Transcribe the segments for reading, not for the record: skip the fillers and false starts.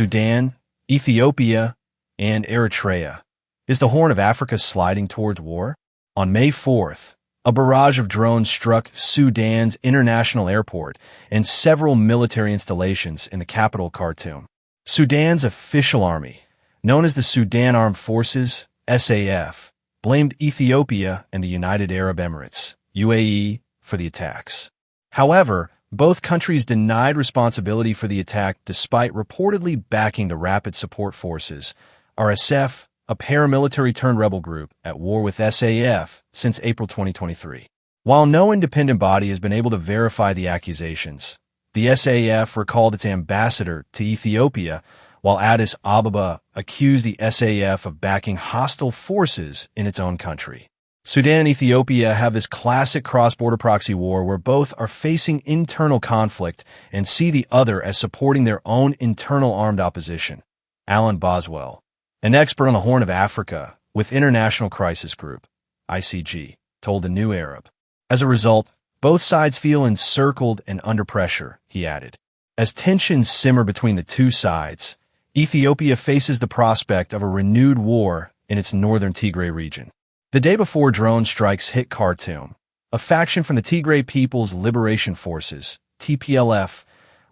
Sudan, Ethiopia, and Eritrea. Is the Horn of Africa sliding towards war? On May 4th, a barrage of drones struck Sudan's international airport and several military installations in the capital Khartoum. Sudan's official army, known as the Sudan Armed Forces, SAF, blamed Ethiopia and the United Arab Emirates, UAE, for the attacks. However, both countries denied responsibility for the attack despite reportedly backing the Rapid Support Forces, RSF, a paramilitary-turned-rebel group at war with SAF since April 2023. While no independent body has been able to verify the accusations, the SAF recalled its ambassador to Ethiopia, while Addis Ababa accused the SAF of backing hostile forces in its own country. Sudan and Ethiopia have this classic cross-border proxy war where both are facing internal conflict and see the other as supporting their own internal armed opposition. Alan Boswell, an expert on the Horn of Africa with International Crisis Group, ICG, told the New Arab. As a result, both sides feel encircled and under pressure, he added. As tensions simmer between the two sides, Ethiopia faces the prospect of a renewed war in its northern Tigray region. The day before drone strikes hit Khartoum, a faction from the Tigray People's Liberation Forces, TPLF,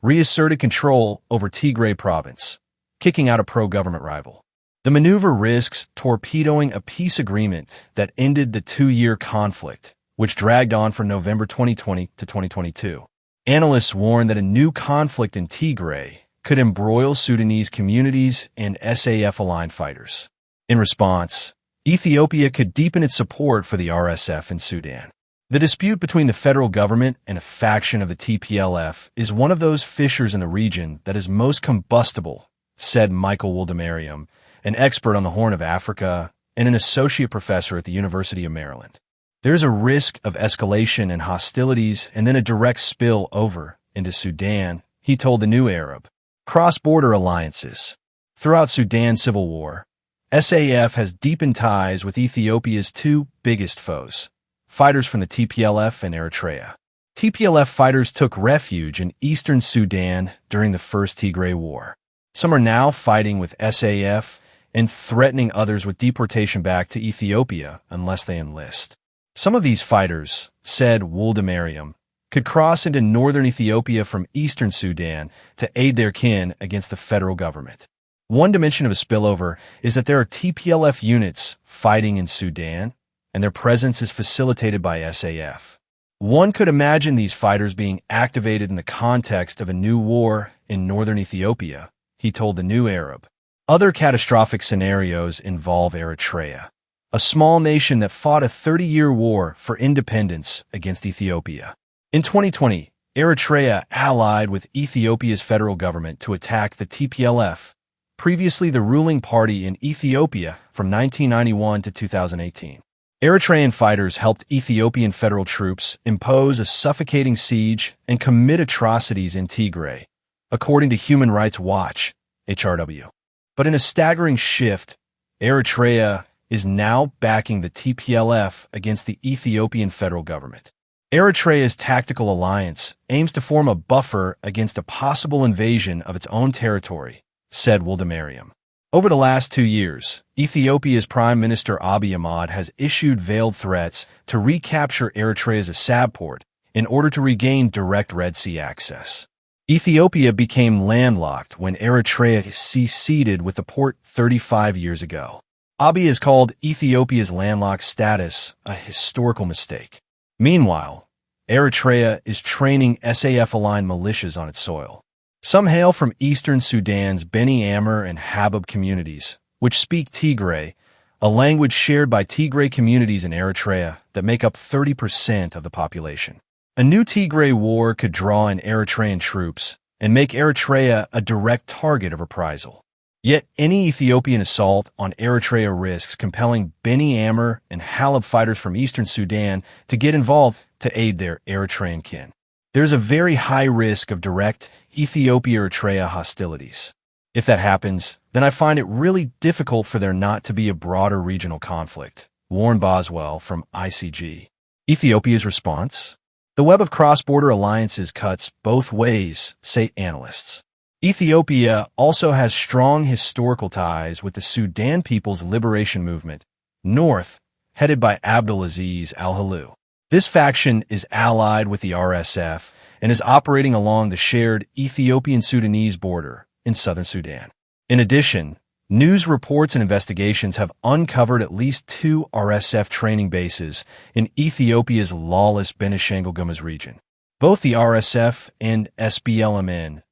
reasserted control over Tigray province, kicking out a pro-government rival. The maneuver risks torpedoing a peace agreement that ended the two-year conflict, which dragged on from November 2020 to 2022. Analysts warn that a new conflict in Tigray could embroil Sudanese communities and SAF-aligned fighters. In response, Ethiopia could deepen its support for the RSF in Sudan. The dispute between the federal government and a faction of the TPLF is one of those fissures in the region that is most combustible, said Michael Woldemariam, an expert on the Horn of Africa and an associate professor at the University of Maryland. There is a risk of escalation and hostilities and then a direct spill over into Sudan, he told the New Arab. Cross-border alliances. Throughout Sudan's civil war, SAF has deepened ties with Ethiopia's two biggest foes, fighters from the TPLF and Ertrea. TPLF fighters took refuge in eastern Sudan during the First Tigray War. Some are now fighting with SAF and threatening others with deportation back to Ethiopia unless they enlist. Some of these fighters, said Woldemariam, could cross into northern Ethiopia from eastern Sudan to aid their kin against the federal government. One dimension of a spillover is that there are TPLF units fighting in Sudan, and their presence is facilitated by SAF. One could imagine these fighters being activated in the context of a new war in northern Ethiopia, he told the New Arab. Other catastrophic scenarios involve Eritrea, a small nation that fought a 30-year war for independence against Ethiopia. In 2020, Eritrea allied with Ethiopia's federal government to attack the TPLF, previously the ruling party in Ethiopia from 1991 to 2018. Eritrean fighters helped Ethiopian federal troops impose a suffocating siege and commit atrocities in Tigray, according to Human Rights Watch, HRW. But in a staggering shift, Eritrea is now backing the TPLF against the Ethiopian federal government. Eritrea's tactical alliance aims to form a buffer against a possible invasion of its own territory, said Woldemariam. Over the last 2 years, Ethiopia's Prime Minister Abiy Ahmed has issued veiled threats to recapture Eritrea's Assab port in order to regain direct Red Sea access. Ethiopia became landlocked when Eritrea seceded with the port 35 years ago. Abiy has called Ethiopia's landlocked status a historical mistake. Meanwhile, Eritrea is training SAF-aligned militias on its soil. Some hail from eastern Sudan's Beni Amr and Habab communities, which speak Tigray, a language shared by Tigray communities in Eritrea that make up 30% of the population. A new Tigray war could draw in Eritrean troops and make Eritrea a direct target of reprisal. Yet any Ethiopian assault on Eritrea risks compelling Beni Amr and Halab fighters from eastern Sudan to get involved to aid their Eritrean kin. There's a very high risk of direct Ethiopia-Eritrea hostilities. If that happens, then I find it really difficult for there not to be a broader regional conflict, warned Boswell from ICG. Ethiopia's response? The web of cross-border alliances cuts both ways, say analysts. Ethiopia also has strong historical ties with the Sudan People's Liberation Movement, North, headed by Abdulaziz al-Hailu. This faction is allied with the RSF and is operating along the shared Ethiopian-Sudanese border in southern Sudan. In addition, news reports and investigations have uncovered at least 2 RSF training bases in Ethiopia's lawless Benishangul-Gumuz region. Both the RSF and SPLMN-AH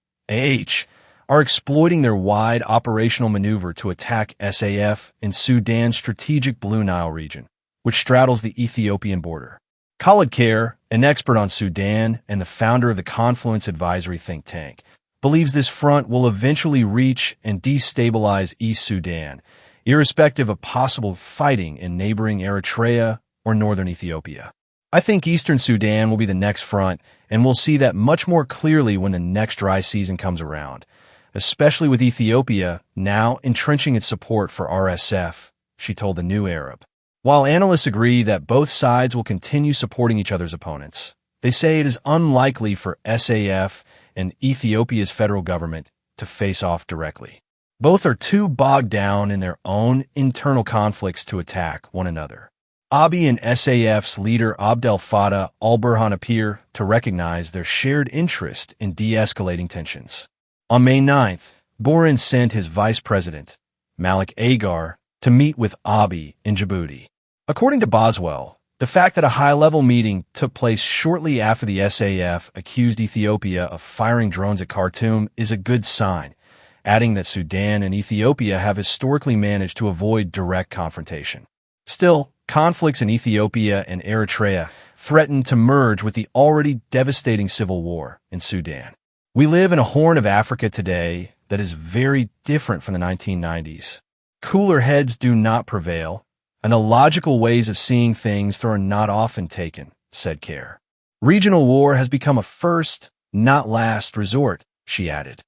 are exploiting their wide operational maneuver to attack SAF in Sudan's strategic Blue Nile region, which straddles the Ethiopian border. Khalid Kher, an expert on Sudan and the founder of the Confluence Advisory think tank, believes this front will eventually reach and destabilize East Sudan, irrespective of possible fighting in neighboring Ertrea or northern Ethiopia. I think Eastern Sudan will be the next front, and we'll see that much more clearly when the next dry season comes around, especially with Ethiopia now entrenching its support for RSF, she told the New Arab. While analysts agree that both sides will continue supporting each other's opponents, they say it is unlikely for SAF and Ethiopia's federal government to face off directly. Both are too bogged down in their own internal conflicts to attack one another. Abiy and SAF's leader Abdel Fattah al-Burhan appear to recognize their shared interest in de-escalating tensions. On May 9th, Burhan sent his vice president, Malik Agar, to meet with Abiy in Djibouti. According to Boswell, the fact that a high-level meeting took place shortly after the SAF accused Ethiopia of firing drones at Khartoum is a good sign, adding that Sudan and Ethiopia have historically managed to avoid direct confrontation. Still, conflicts in Ethiopia and Eritrea threaten to merge with the already devastating civil war in Sudan. We live in a Horn of Africa today that is very different from the 1990s. Cooler heads do not prevail, and the logical ways of seeing things are not often taken, said Kher. Regional war has become a first, not last resort, she added.